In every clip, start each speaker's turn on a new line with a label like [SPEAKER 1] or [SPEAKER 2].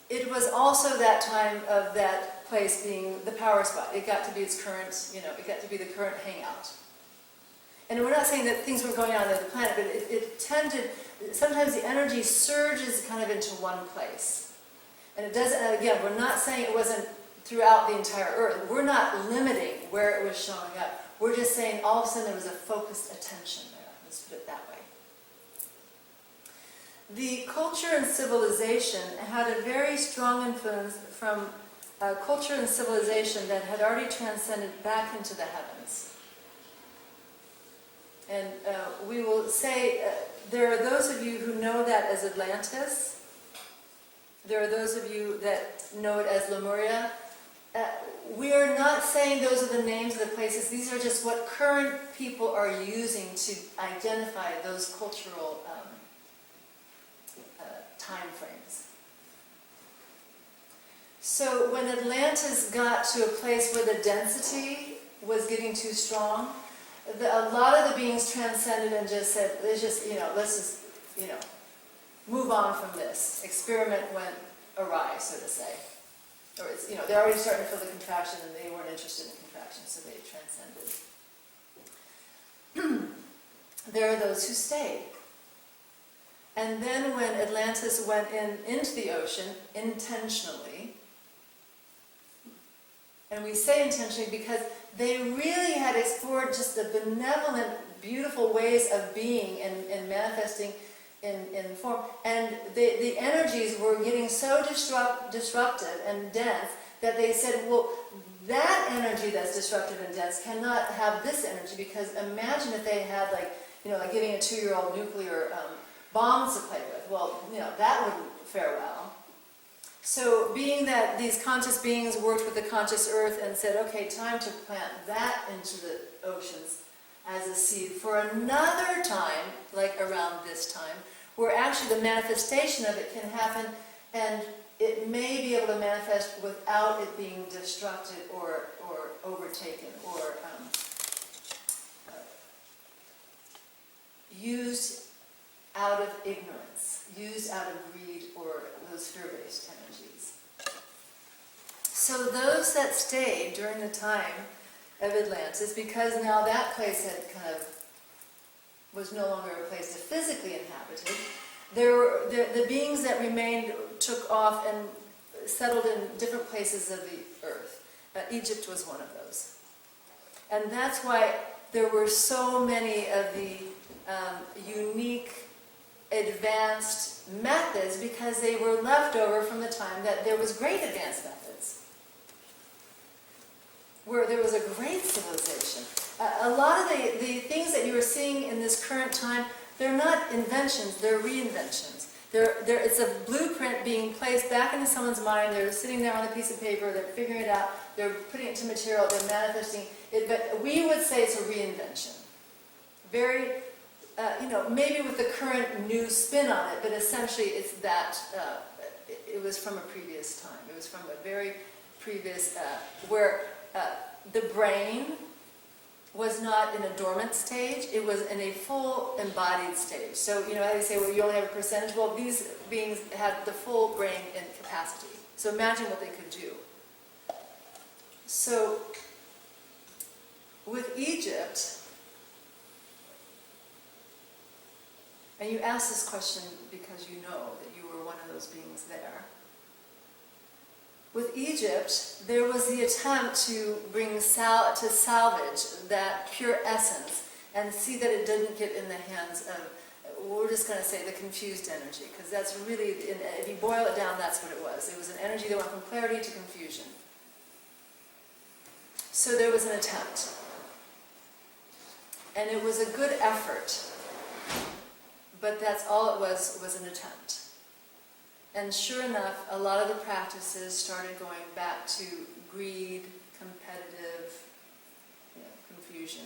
[SPEAKER 1] it was also that time of that place being the power spot. It got to be its current, it got to be the current hangout. And we're not saying that things were going on the planet, but it tended, sometimes the energy surges kind of into one place. And it doesn't, again, we're not saying it wasn't throughout the entire Earth. We're not limiting where it was showing up. We're just saying all of a sudden there was a focused attention there. Let's put it that way. The culture and civilization had a very strong influence from culture and civilization that had already transcended back into the heavens. And we will say, there are those of you who know that as Atlantis. There are those of you that know it as Lemuria. We are not saying those are the names of the places. These are just what current people are using to identify those cultural time frames. So when Atlantis got to a place where the density was getting too strong, a lot of the beings transcended and just said, let's just move on from this. Experiment went awry, so to say. Or it's, they're already starting to feel the contraction and they weren't interested in contraction, so they transcended. There are those who stayed. And then when Atlantis went into the ocean intentionally, and we say intentionally because they really had explored just the benevolent, beautiful ways of being and manifesting in form. And the energies were getting so disruptive and dense that they said, well, that energy that's disruptive and dense cannot have this energy, because imagine if they had like giving a 2-year-old nuclear bombs to play with. Well, that wouldn't fare well. So being that these conscious beings worked with the conscious earth and said, okay, time to plant that into the oceans as a seed for another time, like around this time, where actually the manifestation of it can happen, and it may be able to manifest without it being destructed or overtaken or used out of ignorance, used out of greed or those fear-based energies. So those that stayed during the time of Atlantis, because now that place had kind of was no longer a place to physically inhabited, the beings that remained took off and settled in different places of the earth. Egypt was one of those. And that's why there were so many of the unique, advanced methods, because they were left over from the time that there was great advanced methods, where there was a great civilization. A lot of the things that you are seeing in this current time, they're not inventions, they're reinventions. It's a blueprint being placed back into someone's mind. They're sitting there on a piece of paper, they're figuring it out, they're putting it into material, they're manifesting it, but we would say it's a reinvention. Very, maybe with the current new spin on it, but essentially it's that, it was from a previous time. It was from a very previous, where the brain was not in a dormant stage, it was in a full embodied stage. So, how they say, well, you only have a percentage. Well, these beings had the full brain in capacity. So imagine what they could do. So, with Egypt, and you ask this question because you know that you were one of those beings there. With Egypt, there was the attempt to bring to salvage that pure essence and see that it didn't get in the hands of, we're just going to say, the confused energy, because that's really, if you boil it down, that's what it was. It was an energy that went from clarity to confusion. So there was an attempt. And it was a good effort, but that's all it was an attempt. And sure enough, a lot of the practices started going back to greed, competitive, confusion.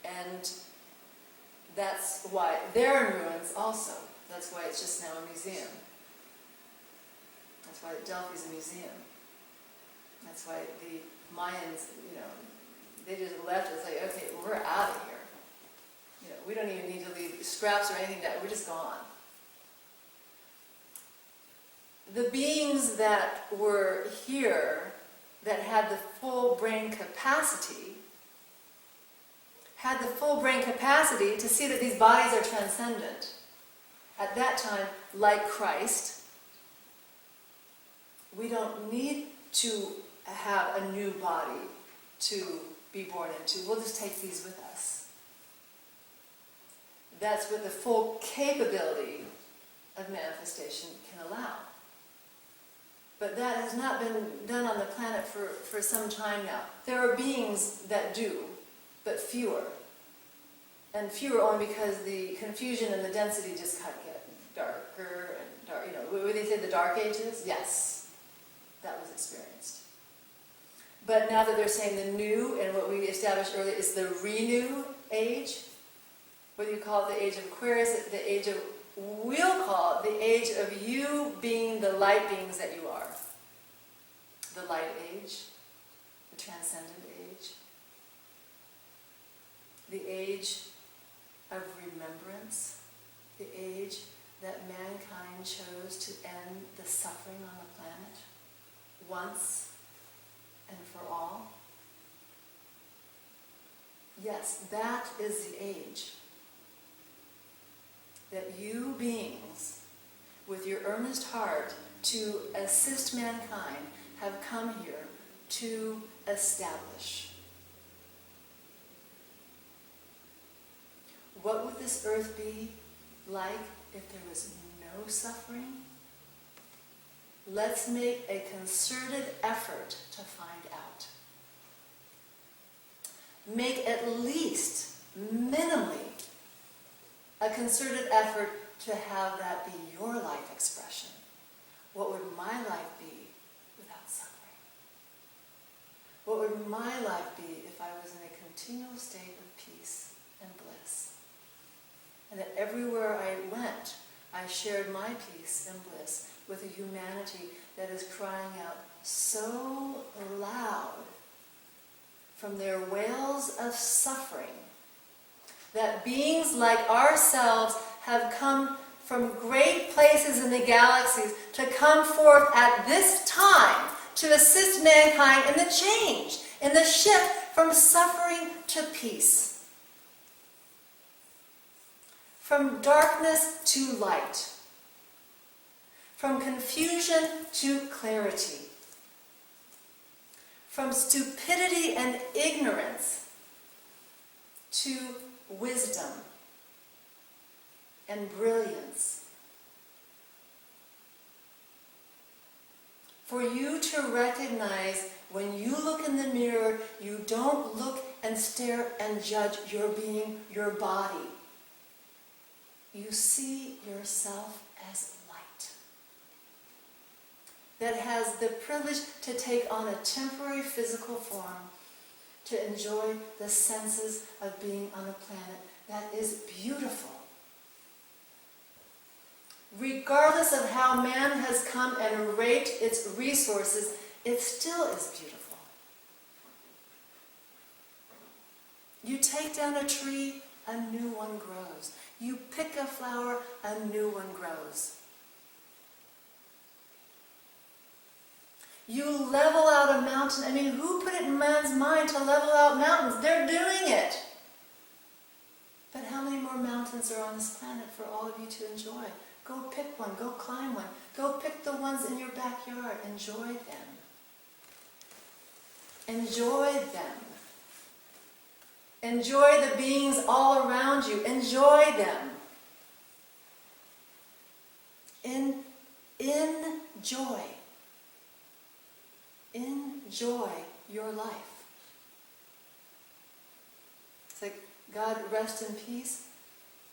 [SPEAKER 1] And that's why they're in ruins also. That's why it's just now a museum. That's why Delphi's a museum. That's why the Mayans, they just left. It's like, okay, we're out of here. We don't even need to leave scraps or anything down. We're just gone. the beings that were here, that had the full brain capacity, to see that these bodies are transcendent. At that time, like Christ, we don't need to have a new body to be born into. We'll just take these with us. That's what the full capability of manifestation can allow. But that has not been done on the planet for some time now. There are beings that do, but fewer. And fewer only because the confusion and the density just kind of get darker and darker. You know, would they say the Dark Ages? Yes, that was experienced. But now that they're saying the new, and what we established earlier is the renew age, whether you call it the age of Aquarius, the age of, we'll call it the age of you being the light beings that you are. The light age, the transcendent age, the age of remembrance, the age that mankind chose to end the suffering on the planet once and for all. Yes, that is the age that you beings, with your earnest heart to assist mankind, have come here to establish. What would this earth be like if there was no suffering? Let's make a concerted effort to find out. Make at least, minimally, a concerted effort to have that be your life expression. What would my life be without suffering? What would my life be if I was in a continual state of peace and bliss? And that everywhere I went, I shared my peace and bliss with a humanity that is crying out so loud from their wails of suffering that beings like ourselves have come from great places in the galaxies to come forth at this time to assist mankind in the change, in the shift from suffering to peace, from darkness to light, from confusion to clarity, from stupidity and ignorance to wisdom and brilliance. For you to recognize when you look in the mirror, you don't look and stare and judge your being, your body. You see yourself as light that has the privilege to take on a temporary physical form to enjoy the senses of being on a planet that is beautiful. Regardless of how man has come and raped its resources, it still is beautiful. You take down a tree, a new one grows. You pick a flower, a new one grows. You level out a mountain. I mean, who put it in man's mind to level out mountains? They're doing it. But how many more mountains are on this planet for all of you to enjoy? Go pick one. Go climb one. Go pick the ones in your backyard. Enjoy them. Enjoy them. Enjoy the beings all around you. Enjoy them. Enjoy. Enjoy your life. It's like, God, rest in peace.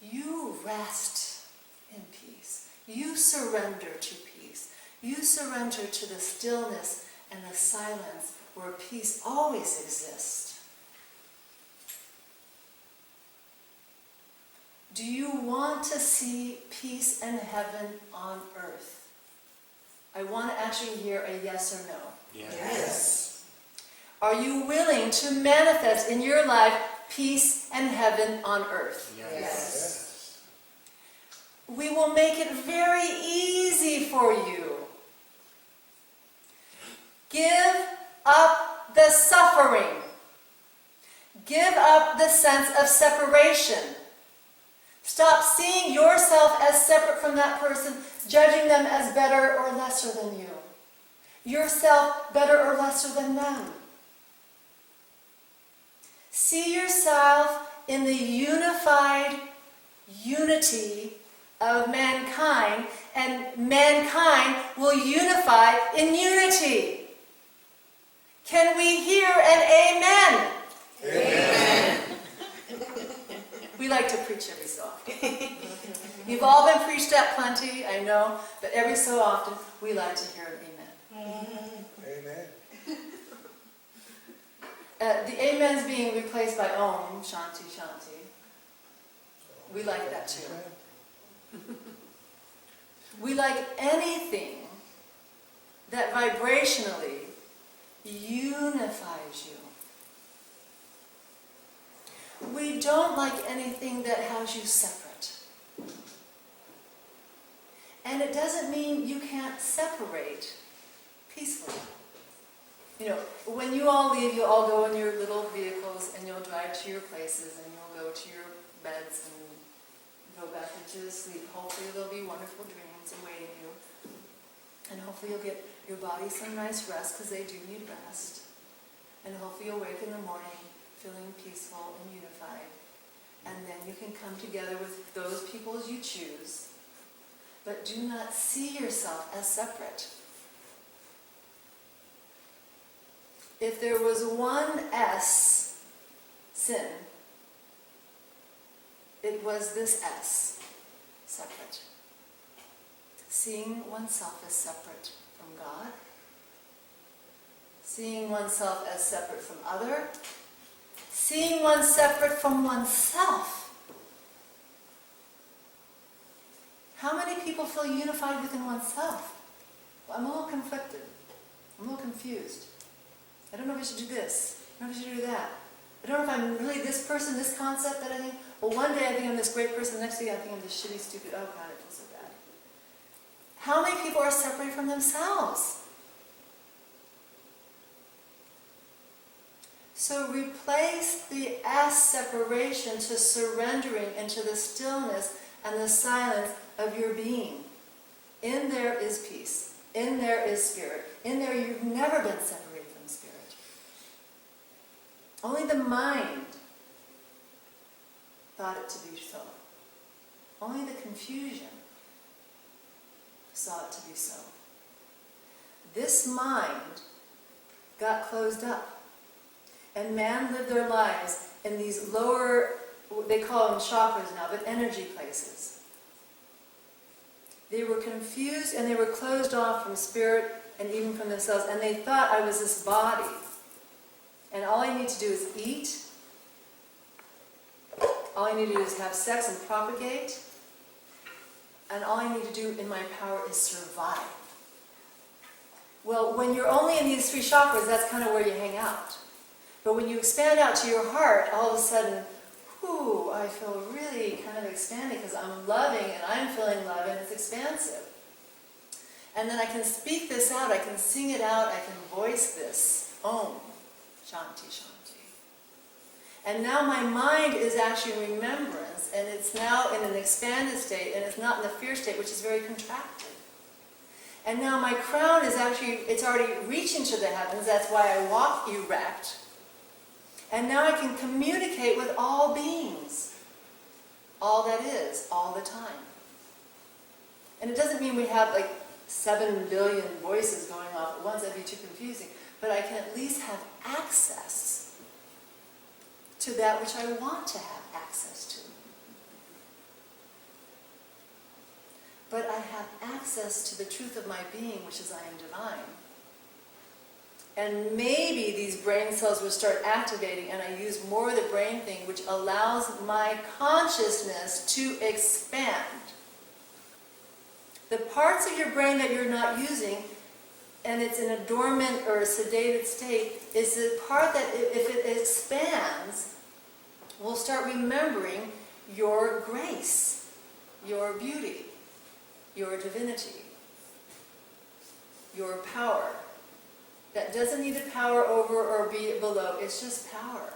[SPEAKER 1] You rest in peace. You surrender to peace. You surrender to the stillness and the silence where peace always exists. Do you want to see peace and heaven on earth? I want to actually hear a yes or no.
[SPEAKER 2] Yes.
[SPEAKER 1] Are you willing to manifest in your life peace and heaven on earth?
[SPEAKER 2] Yes.
[SPEAKER 1] We will make it very easy for you Give up the suffering. Give up the sense of separation. Stop seeing yourself as separate from that person, judging them as better or lesser than you. Yourself better or lesser than them. See yourself in the unified unity of mankind, and mankind will unify in unity. Can we hear an amen?
[SPEAKER 2] Amen.
[SPEAKER 1] We like to preach every so often. You've all been preached at plenty, I know, but every so often we like to hear an amen.
[SPEAKER 2] Amen.
[SPEAKER 1] The amens being replaced by Om, Shanti, Shanti. We like that too. We like anything that vibrationally unifies you. We don't like anything that has you separate. And it doesn't mean you can't separate peacefully. You know, when you all leave, you'll all go in your little vehicles and you'll drive to your places and you'll go to your beds and go back into sleep. Hopefully there'll be wonderful dreams awaiting you. And hopefully you'll get your body some nice rest, because they do need rest. And hopefully you'll wake in the morning feeling peaceful and unified. And then you can come together with those people as you choose. But do not see yourself as separate. If there was one S, sin, it was this S, separate. Seeing oneself as separate from God, seeing oneself as separate from other, seeing one separate from oneself. How many people feel unified within oneself? Well, I'm a little conflicted. I'm a little confused. I don't know if I should do this. I don't know if I should do that. I don't know if I'm really this person, this concept that I think. Well, one day I think I'm this great person, the next day I think I'm this shitty, stupid, oh God, I feel so bad. How many people are separated from themselves? So replace the S separation to surrendering into the stillness and the silence of your being. In there is peace. In there is spirit. In there you've never been separated from spirit. Only the mind thought it to be so. Only the confusion saw it to be so. This mind got closed up. And man lived their lives in these lower, they call them chakras now, but energy places. They were confused and they were closed off from spirit and even from themselves. And they thought I was this body. And all I need to do is eat. All I need to do is have sex and propagate. And all I need to do in my power is survive. Well, when you're only in these three chakras, that's kind of where you hang out. But when you expand out to your heart, all of a sudden, whew, I feel really kind of expanding because I'm loving and I'm feeling love and it's expansive. And then I can speak this out, I can sing it out, I can voice this. Om, Shanti, Shanti. And now my mind is actually in remembrance, and it's now in an expanded state, and it's not in the fear state, which is very contracted. And now my crown is actually, it's already reaching to the heavens, that's why I walk erect. And now I can communicate with all beings. All that is, all the time. And it doesn't mean we have like 7 billion voices going off at once, that'd be too confusing. But I can at least have access to that which I want to have access to. But I have access to the truth of my being, which is I am divine. And maybe these brain cells will start activating, and I use more of the brain thing, which allows my consciousness to expand. The parts of your brain that you're not using, and it's in a dormant or a sedated state, is the part that, if it expands, will start remembering your grace, your beauty, your divinity, your power, that doesn't need a power over or be below. It's just power.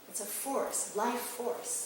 [SPEAKER 1] It's a force, life force.